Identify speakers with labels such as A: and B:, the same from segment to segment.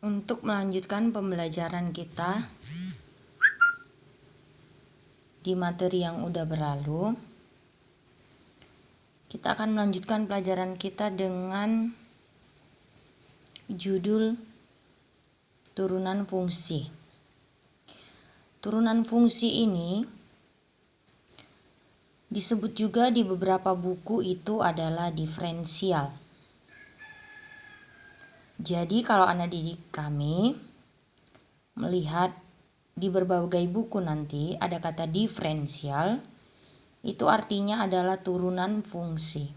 A: Untuk melanjutkan pembelajaran kita di materi yang udah berlalu, kita akan melanjutkan pelajaran kita dengan judul turunan fungsi. Turunan fungsi ini disebut juga di beberapa buku itu adalah diferensial. Jadi kalau anak didik kami melihat di berbagai buku nanti ada kata diferensial, itu artinya adalah turunan fungsi.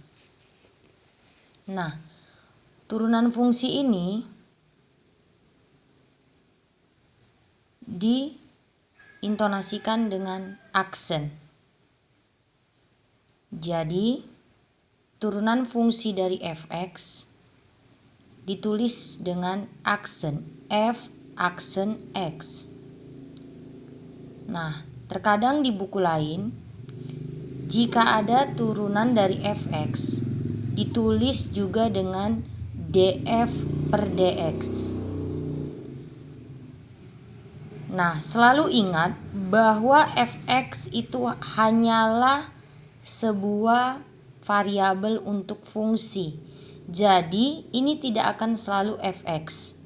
A: Nah, turunan fungsi ini diintonasikan dengan aksen. Jadi, turunan fungsi dari fx ditulis dengan aksen f aksen x. Nah, terkadang di buku lain jika ada turunan dari fx ditulis juga dengan df per dx. Nah, selalu ingat bahwa fx itu hanyalah sebuah variabel untuk fungsi. Jadi, ini tidak akan selalu fx.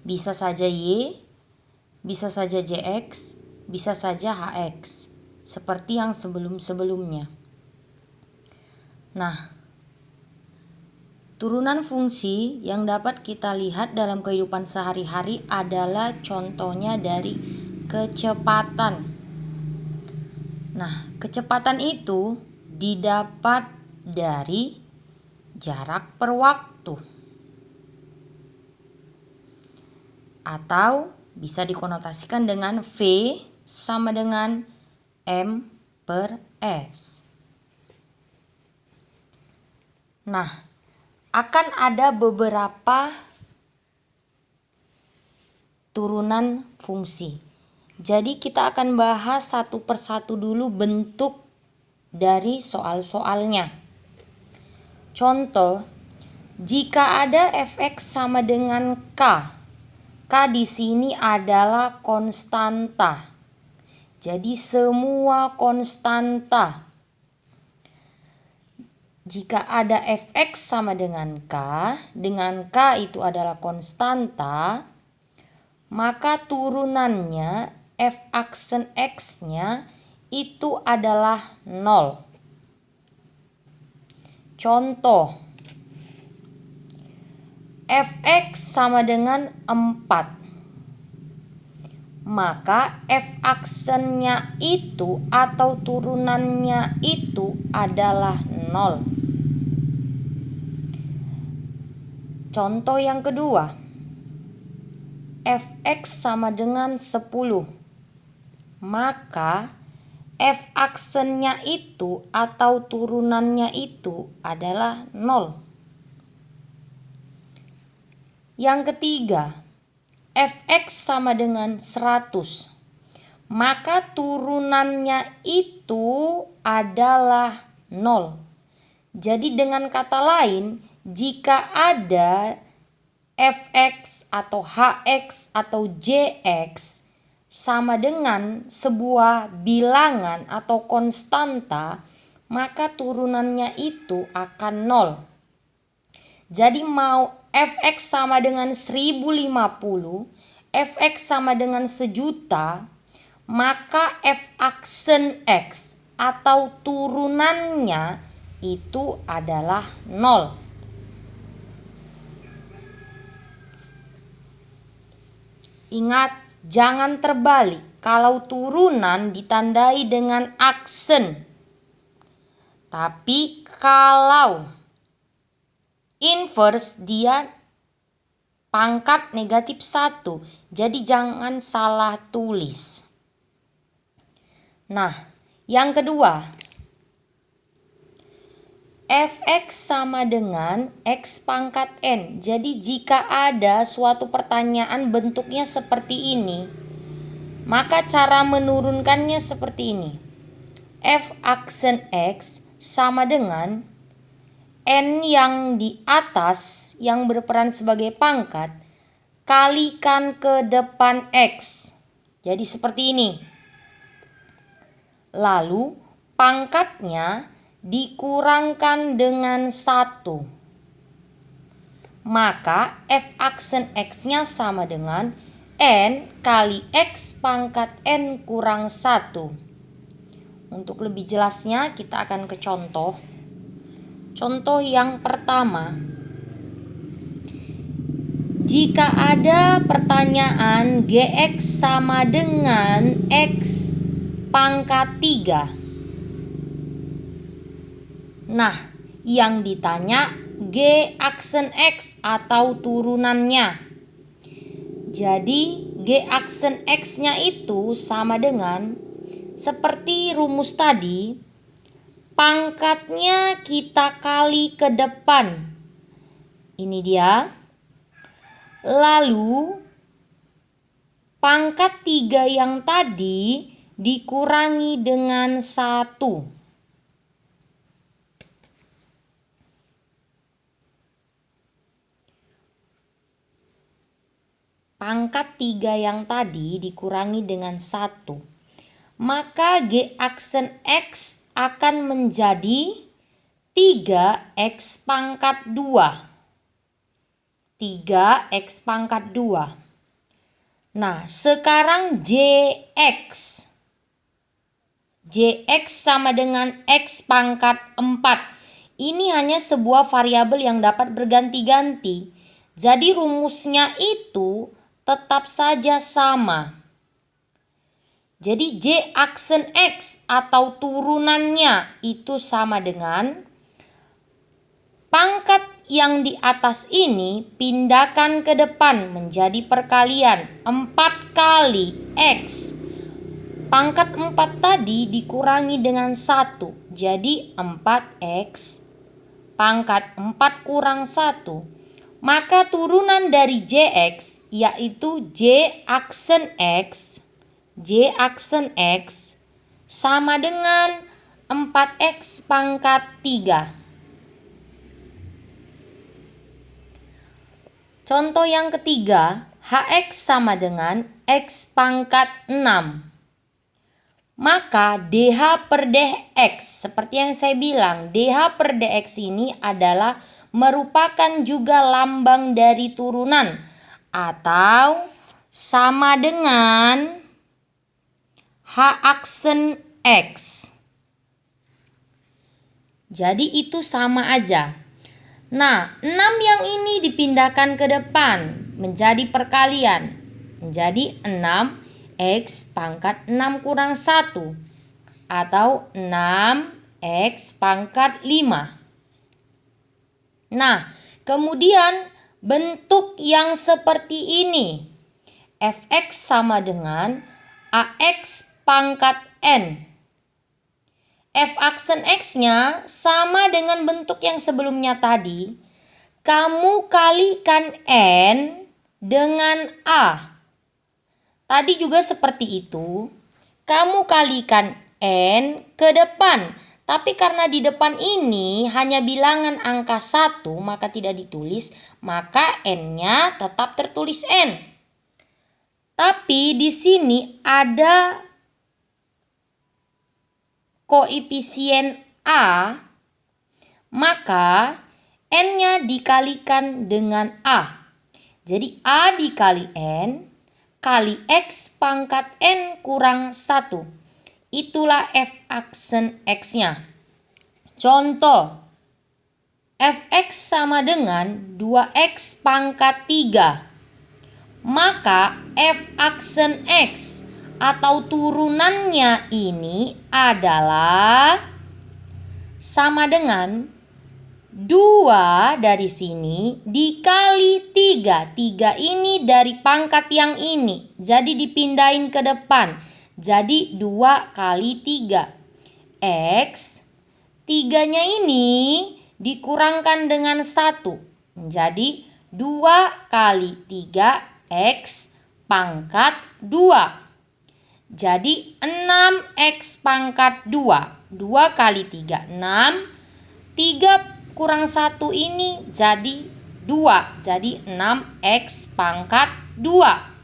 A: Bisa saja y, bisa saja jx, bisa saja hx. Seperti yang sebelum-sebelumnya. Nah, turunan fungsi yang dapat kita lihat dalam kehidupan sehari-hari adalah contohnya dari kecepatan. Nah, kecepatan itu didapat dari jarak per waktu. Atau bisa dikonotasikan dengan V sama dengan M per S. Nah, akan ada beberapa turunan fungsi. Jadi kita akan bahas satu persatu dulu bentuk dari soal-soalnya. Contoh, jika ada fx sama dengan k. K di sini adalah konstanta. Jadi semua konstanta. Jika ada fx sama dengan k itu adalah konstanta, maka turunannya f aksen x-nya itu adalah 0. Contoh, fx sama dengan 4. Maka f aksennya itu atau turunannya itu adalah 0. Contoh yang kedua, fx sama dengan 10. Maka f aksennya itu atau turunannya itu adalah 0. Yang ketiga, fx sama dengan 100. Maka turunannya itu adalah 0. Jadi dengan kata lain, jika ada fx atau hx atau jx sama dengan sebuah bilangan atau konstanta, maka turunannya itu akan 0. Jadi mau fx sama dengan 1050, fx sama dengan 1.000.000, maka f aksen x atau turunannya itu adalah 0. Ingat, jangan terbalik kalau turunan ditandai dengan aksen. Tapi kalau inverse dia pangkat negatif 1. Jadi jangan salah tulis. Nah, yang kedua, fx sama dengan x pangkat n. Jadi jika ada suatu pertanyaan bentuknya seperti ini, maka cara menurunkannya seperti ini. F aksen x sama dengan n yang di atas yang berperan sebagai pangkat kalikan ke depan X. Jadi seperti ini. Lalu pangkatnya dikurangkan dengan 1. Maka f aksen X-nya sama dengan N kali X pangkat N kurang 1. Untuk lebih jelasnya kita akan ke contoh. Contoh yang pertama. Jika ada pertanyaan Gx sama dengan X pangkat 3. Nah, yang ditanya G aksen X atau turunannya. Jadi G aksen X-nya itu sama dengan seperti rumus tadi, pangkatnya kita kali ke depan. Ini dia. Lalu pangkat 3 yang tadi dikurangi dengan 1. Pangkat 3 yang tadi dikurangi dengan 1. Maka G aksen X akan menjadi 3X pangkat 2. 3X pangkat 2. Nah, sekarang Jx. Jx sama dengan X pangkat 4. Ini hanya sebuah variabel yang dapat berganti-ganti. Jadi rumusnya itu tetap saja sama. Jadi J aksen X atau turunannya itu sama dengan pangkat yang di atas ini pindahkan ke depan menjadi perkalian 4 kali X. Pangkat 4 tadi dikurangi dengan 1. Jadi 4X pangkat 4 kurang 1. Maka turunan dari Jx yaitu J aksen X. J aksen X sama dengan 4X pangkat 3. Contoh yang ketiga, Hx sama dengan X pangkat 6. Maka DH per DX, seperti yang saya bilang, DH per DX ini adalah merupakan juga lambang dari turunan atau sama dengan H aksen X. Jadi itu sama aja. Nah, 6 yang ini dipindahkan ke depan menjadi perkalian. Menjadi 6X pangkat 6 kurang 1. Atau 6X pangkat 5. Nah, kemudian bentuk yang seperti ini. Fx sama dengan Ax pangkat N. F aksen X-nya sama dengan bentuk yang sebelumnya tadi. Kamu kalikan N dengan A. Tadi juga seperti itu. Kamu kalikan N ke depan. Tapi karena di depan ini hanya bilangan angka 1, maka tidak ditulis. Maka N-nya tetap tertulis N. Tapi di sini ada koefisien A, maka N-nya dikalikan dengan A. Jadi A dikali N kali X pangkat N kurang 1. Itulah F aksen X-nya. Contoh, Fx sama dengan 2X pangkat 3. Maka F aksen X atau turunannya ini adalah sama dengan 2 dari sini dikali 3. 3 ini dari pangkat yang ini. Jadi dipindahin ke depan. Jadi 2 kali 3. X. 3-nya ini dikurangkan dengan 1. Menjadi 2 kali 3X pangkat 2. Jadi 6X pangkat 2. 2 kali 3, 6. 3 kurang 1 ini jadi 2. Jadi 6x pangkat 2.